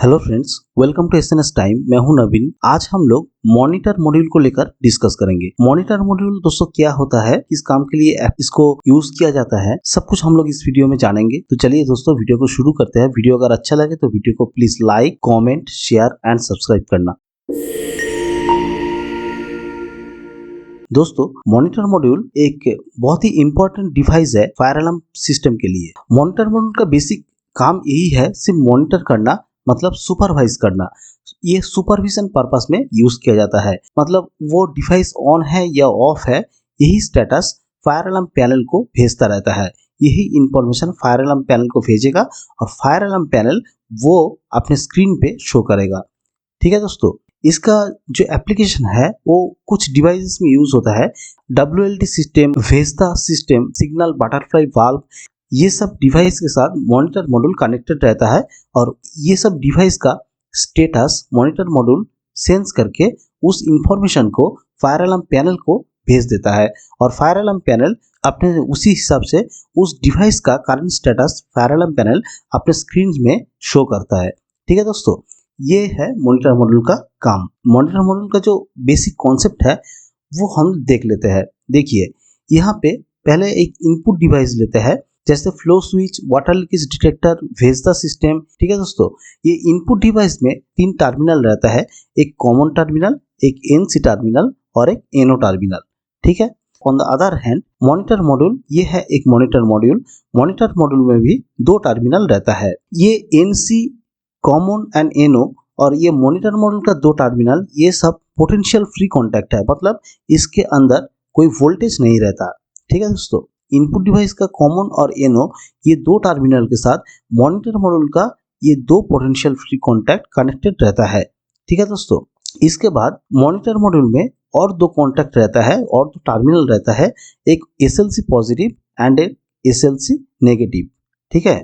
Hello friends, welcome to SNS time. मैं हूं नवीन। आज हम लोग मॉनिटर मॉड्यूल को लेकर डिस्कस करेंगे। मॉनिटर मॉड्यूल दोस्तों क्या होता है, किस काम के लिए इसको यूज किया जाता है, सब कुछ हम लोग इस वीडियो में जानेंगे। तो चलिए दोस्तों वीडियो को शुरू करते हैं। वीडियो अगर अच्छा लगे तो वीडियो को please like, comment, share and subscribe करना। दोस्तों मॉनिटर मॉड्यूल एक बहुत ही इंपॉर्टेंट डिवाइस है फायर अलार्म सिस्टम के लिए। मॉनिटर मॉड्यूल का बेसिक काम यही है, सिर्फ मॉनिटर करना, मतलब सुपरवाइज करना। ये सुपरविजन पर्पस में यूज किया जाता है, मतलब वो डिवाइस ऑन है या ऑफ है, यही स्टेटस फायर अलार्म पैनल को भेजता रहता है। यही इंफॉर्मेशन फायर अलार्म पैनल को भेजेगा और फायर अलार्म पैनल वो अपने स्क्रीन पे शो करेगा। ठीक है दोस्तों, इसका जो एप्लीकेशन है वो कुछ डिवाइसेस में यूज होता है। WLD system, VESDA system, signal butterfly valve, ये सब डिवाइस के साथ मॉनिटर मॉड्यूल कनेक्टेड रहता है और ये सब डिवाइस का स्टेटस मॉनिटर मॉड्यूल सेंस करके उस इंफॉर्मेशन को फायर अलार्म पैनल को भेज देता है और फायर अलार्म पैनल अपने उसी हिसाब से उस डिवाइस का current status fire alarm panel अपने स्क्रीन में शो करता है। ठीक है दोस्तों, ये है मॉनिटर मॉड्यूल का काम। मॉनिटर मॉड्यूल का जो बेसिक कॉन्सेप्ट है वो हम देख लेते हैं। देखिए यहाँ पे पहले एक इनपुट डिवाइस लेते हैं, जैसे flow switch, water leakage detector, VESDA system. ठीक है दोस्तों, ये इनपुट डिवाइस में 3 टर्मिनल रहता है, एक कॉमन टर्मिनल, एक NC टर्मिनल और एक NO टर्मिनल। ठीक है। On the other hand monitor module, ये है एक मॉनिटर मॉड्यूल। मॉनिटर मॉड्यूल में भी 2 टर्मिनल रहता है, ये NC कॉमन एंड NO, और ये मॉनिटर मॉड्यूल का 2 टर्मिनल, ये सब पोटेंशियल फ्री कॉन्टैक्ट है, मतलब इसके अंदर कोई वोल्टेज नहीं रहता। ठीक है दोस्तों, इनपुट डिवाइस का कॉमन और NO, ये 2 टर्मिनल के साथ मॉनिटर मॉड्यूल का ये 2 पोटेंशियल फ्री कॉन्टैक्ट कनेक्टेड रहता है। ठीक है दोस्तों, इसके बाद मॉनिटर मॉड्यूल में और 2 कॉन्टैक्ट रहता है और 2 टर्मिनल रहता है, एक SLC पॉजिटिव एंड एक SLC नेगेटिव। ठीक है।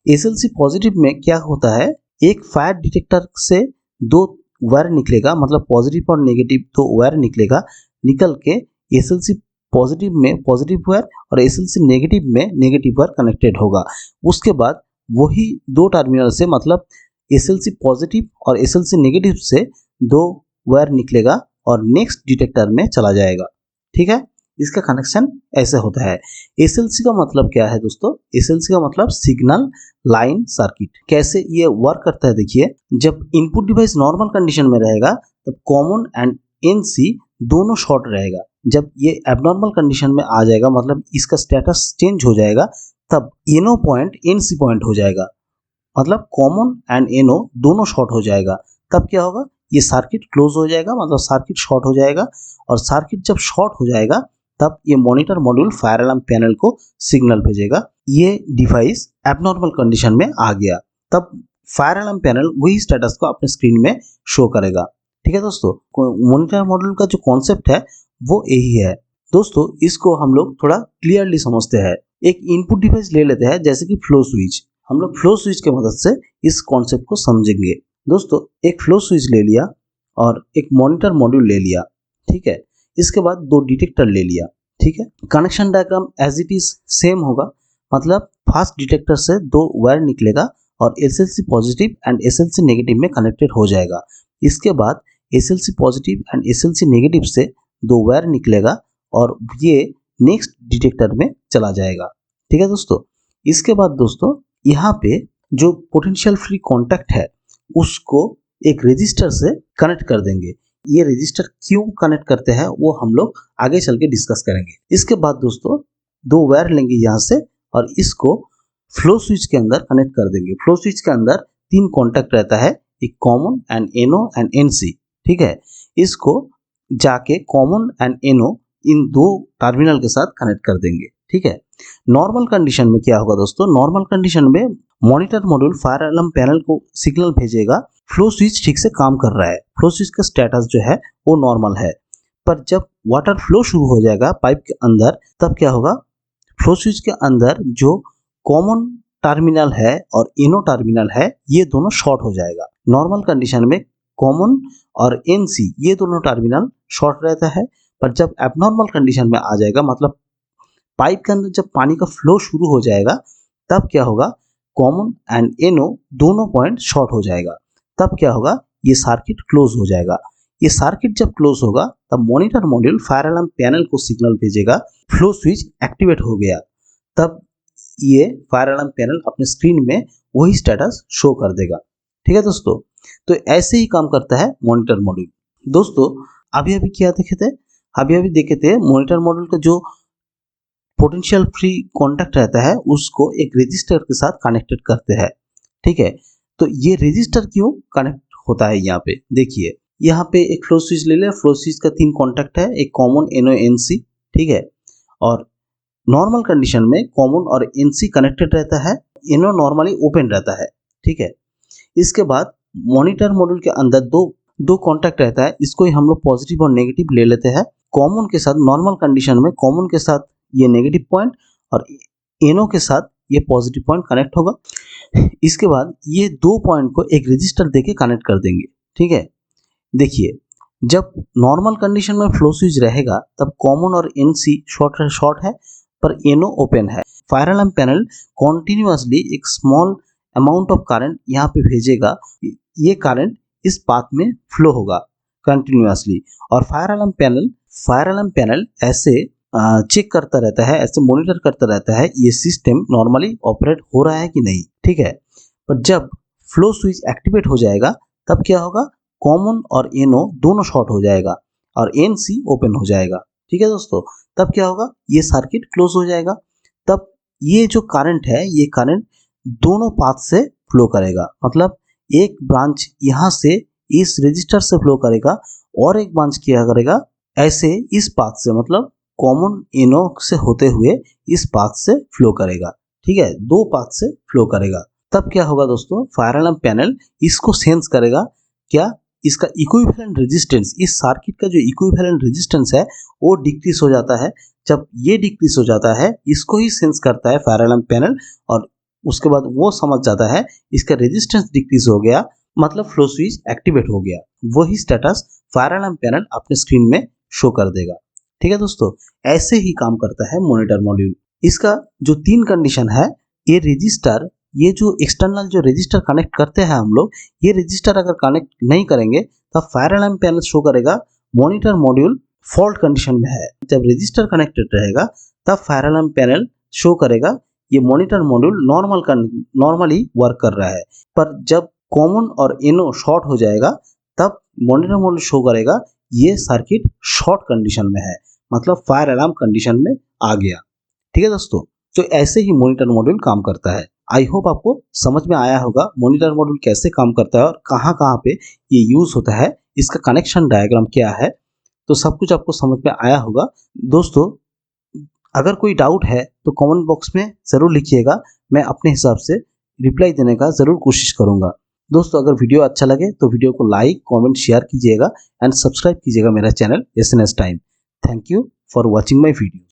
SLC पॉजिटिव में क्या होता है, एक फायर डिटेक्टर से 2 वायर निकलेगा, मतलब पॉजिटिव और नेगेटिव 2 वायर निकलेगा, निकल के SLC पॉजिटिव में पॉजिटिव वायर और SLC नेगेटिव में नेगेटिव वायर कनेक्टेड होगा। उसके बाद वही 2 टर्मिनल से, मतलब SLC पॉजिटिव और SLC नेगेटिव से 2 वायर निकलेगा और नेक्स्ट डिटेक्टर में चला जाएगा। ठीक है, इसका कनेक्शन ऐसे होता है। SLC का मतलब क्या है दोस्तों, SLC का मतलब सिग्नल लाइन सर्किट। कैसे ये वर्क करता है देखिए, जब इनपुट डिवाइस नॉर्मल कंडीशन में रहेगा तब कॉमन एंड NC दोनों शॉर्ट रहेगा। जब ये एबनॉर्मल कंडीशन में आ जाएगा, मतलब इसका स्टेटस चेंज हो जाएगा, तब NO पॉइंट NC पॉइंट हो जाएगा, मतलब कॉमन एंड NO दोनों शॉर्ट हो जाएगा। तब क्या होगा, ये सर्किट क्लोज हो जाएगा, मतलब सर्किट शॉर्ट हो जाएगा, और सर्किट जब शॉर्ट हो जाएगा तब ये monitor module fire alarm panel को सिग्नल भेजेगा, ये डिवाइस एबनॉर्मल कंडीशन में आ गया। तब फायर अलार्म पैनल वही स्टेटस को अपने स्क्रीन में शो करेगा। ठीक है दोस्तों, मॉनिटर मॉड्यूल का जो कॉन्सेप्ट है वो यही है। दोस्तों इसको हम लोग थोड़ा क्लियरली समझते हैं। एक इनपुट डिवाइस ले लेते हैं, जैसे कि फ्लो स्विच। हम लोग फ्लो स्विच की मदद से इस कॉन्सेप्ट को समझेंगे। दोस्तों एक फ्लो स्विच ले लिया और एक मॉनिटर मॉड्यूल ले लिया। ठीक है, इसके बाद 2 डिटेक्टर ले लिया। ठीक है, connection diagram as it is same होगा, मतलब फर्स्ट डिटेक्टर से 2 वायर निकलेगा और SLC positive and SLC negative में कनेक्टेड हो जाएगा। इसके बाद SLC positive and SLC negative से 2 वायर निकलेगा और ये नेक्स्ट डिटेक्टर में चला जाएगा। ठीक है दोस्तों, इसके बाद दोस्तों यहाँ पे जो पोटेंशियल फ्री कॉन्टैक्ट है उसको एक रजिस्टर से कनेक्ट कर देंगे। ये रजिस्टर क्यों कनेक्ट करते हैं वो हम लोग आगे चल के डिस्कस करेंगे। इसके बाद दोस्तों 2 वायर लेंगे यहाँ से और इसको फ्लो स्विच के अंदर कनेक्ट कर देंगे। फ्लो स्विच के अंदर 3 कॉन्टैक्ट रहता है, एक common and NO and NC। ठीक है, इसको जाके common and NO in 2 terminal के साथ कनेक्ट कर देंगे। ठीक है, नॉर्मल कंडीशन में क्या होगा दोस्तों, नॉर्मल कंडीशन में monitor module fire alarm panel को सिग्नल भेजेगा, फ्लो स्विच ठीक से काम कर रहा है, फ्लो स्विच का स्टेटस जो है वो नॉर्मल है। पर जब वाटर फ्लो शुरू हो जाएगा पाइप के अंदर, तब क्या होगा, फ्लो स्विच के अंदर जो कॉमन टर्मिनल है और NO टर्मिनल है ये दोनों शॉर्ट हो जाएगा। नॉर्मल कंडीशन में कॉमन और NC ये दोनों टर्मिनल शॉर्ट रहता है, पर जब एबनॉर्मल कंडीशन में आ जाएगा, मतलब पाइप के अंदर जब पानी का फ्लो शुरू हो जाएगा, तब क्या होगा, कॉमन एंड NO दोनों पॉइंट शॉर्ट हो जाएगा। तब क्या होगा, ये सर्किट क्लोज हो जाएगा। ये सर्किट जब क्लोज होगा तब monitor module fire alarm panel को सिग्नल भेजेगा फ्लो स्विच एक्टिवेट हो गया। तब ये फायर अलार्म पैनल अपने स्क्रीन में वही स्टेटस शो कर देगा। ठीक है दोस्तों, तो ऐसे ही काम करता है मॉनिटर मॉड्यूल। दोस्तों अभी अभी क्या देखे थे, अभी देखे थे मॉनिटर मॉड्यूल का जो पोटेंशियल फ्री कॉन्टैक्ट रहता है उसको एक रजिस्टर के साथ कनेक्टेड करते हैं। ठीक है, तो ये रजिस्टर क्यों कनेक्ट होता है, यहाँ पे देखिए, यहाँ पे एक फ्लो स्विच ले ले। फ्लो स्विच का 3 कॉन्टैक्ट है, एक कॉमन NO-NC, ठीक है, और नॉर्मल कंडीशन में कॉमन और NC कनेक्टेड रहता है, NO नॉर्मली ओपन रहता है। ठीक है, इसके बाद मॉनिटर मॉड्यूल के अंदर दो कॉन्टैक्ट रहता है, इसको ही हम लोग पॉजिटिव और नेगेटिव ले लेते हैं। कॉमन के साथ नॉर्मल कंडीशन में कॉमन के साथ ये नेगेटिव पॉइंट और NO के साथ ये पॉजिटिव पॉइंट कनेक्ट होगा। इसके बाद ये 2 पॉइंट को एक रजिस्टर देके कनेक्ट कर देंगे। ठीक है, देखिए, जब नॉर्मल कंडीशन में फ्लो स्विच रहेगा तब कॉमन और NC शॉर्ट है पर NO ओपन है। फायर अलार्म पैनल कॉन्टिन्यूसली एक स्मॉल अमाउंट ऑफ करंट यहाँ पे भेजेगा। ये करंट इस पाथ में फ्लो होगा कंटिन्यूसली, और फायर अलार्म पैनल ऐसे चेक करता रहता है, ऐसे मॉनिटर करता रहता है ये सिस्टम नॉर्मली ऑपरेट हो रहा है कि नहीं। ठीक है, पर जब फ्लो स्विच एक्टिवेट हो जाएगा तब क्या होगा, कॉमन और NO दोनों शॉर्ट हो जाएगा और NC ओपन हो जाएगा। ठीक है दोस्तों, तब क्या होगा, ये सर्किट क्लोज हो जाएगा। तब ये जो करंट है, ये करंट दोनों पाथ से फ्लो करेगा, मतलब एक ब्रांच यहाँ से इस रजिस्टर से फ्लो करेगा और एक ब्रांच क्या करेगा, ऐसे इस पाथ से, मतलब कॉमन NO से होते हुए इस पाथ से फ्लो करेगा। ठीक है, 2 पाथ से फ्लो करेगा। तब क्या होगा दोस्तों, फायर अलार्म पैनल इसको सेंस करेगा, क्या इसका इक्विवेलेंट रेजिस्टेंस, इस सर्किट का जो इक्विवेलेंट रेजिस्टेंस है वो डिक्रीज हो जाता है। जब ये डिक्रीज हो जाता है, इसको ही सेंस करता है फायर अलार्म पैनल, और उसके बाद वो समझ जाता है इसका रेजिस्टेंस डिक्रीज हो गया, मतलब फ्लो स्विच एक्टिवेट हो गया। वही स्टेटस फायर अलार्म पैनल अपने स्क्रीन में शो कर देगा। ठीक है दोस्तों, ऐसे ही काम करता है मॉनिटर मॉड्यूल। इसका जो 3 कंडीशन है, ये रजिस्टर, ये जो एक्सटर्नल जो रजिस्टर कनेक्ट करते हैं हम लोग, ये रजिस्टर अगर कनेक्ट नहीं करेंगे तब फायर अलार्म पैनल शो करेगा मॉनिटर मॉड्यूल फॉल्ट कंडीशन में है। जब रजिस्टर कनेक्टेड रहेगा तब फायर अलार्म पैनल शो करेगा ये मॉनिटर मॉड्यूल नॉर्मली वर्क कर रहा है। पर जब कॉमन और NO शॉर्ट हो जाएगा तब मॉनिटर मॉड्यूल शो करेगा ये सर्किट शॉर्ट कंडीशन में है, मतलब फायर अलार्म कंडीशन में आ गया। ठीक है दोस्तों, तो ऐसे ही मॉनिटर मॉड्यूल काम करता है। आई होप आपको समझ में आया होगा मॉनिटर मॉड्यूल कैसे काम करता है और कहाँ कहाँ पे ये यूज होता है, इसका कनेक्शन डायग्राम क्या है, तो सब कुछ आपको समझ में आया होगा। दोस्तों अगर कोई डाउट है तो कमेंट बॉक्स में ज़रूर लिखिएगा, मैं अपने हिसाब से रिप्लाई देने का ज़रूर कोशिश करूँगा। दोस्तों अगर वीडियो अच्छा लगे तो वीडियो को लाइक, कमेंट, शेयर कीजिएगा एंड सब्सक्राइब कीजिएगा मेरा channel SNS time. Thank you for watching my video.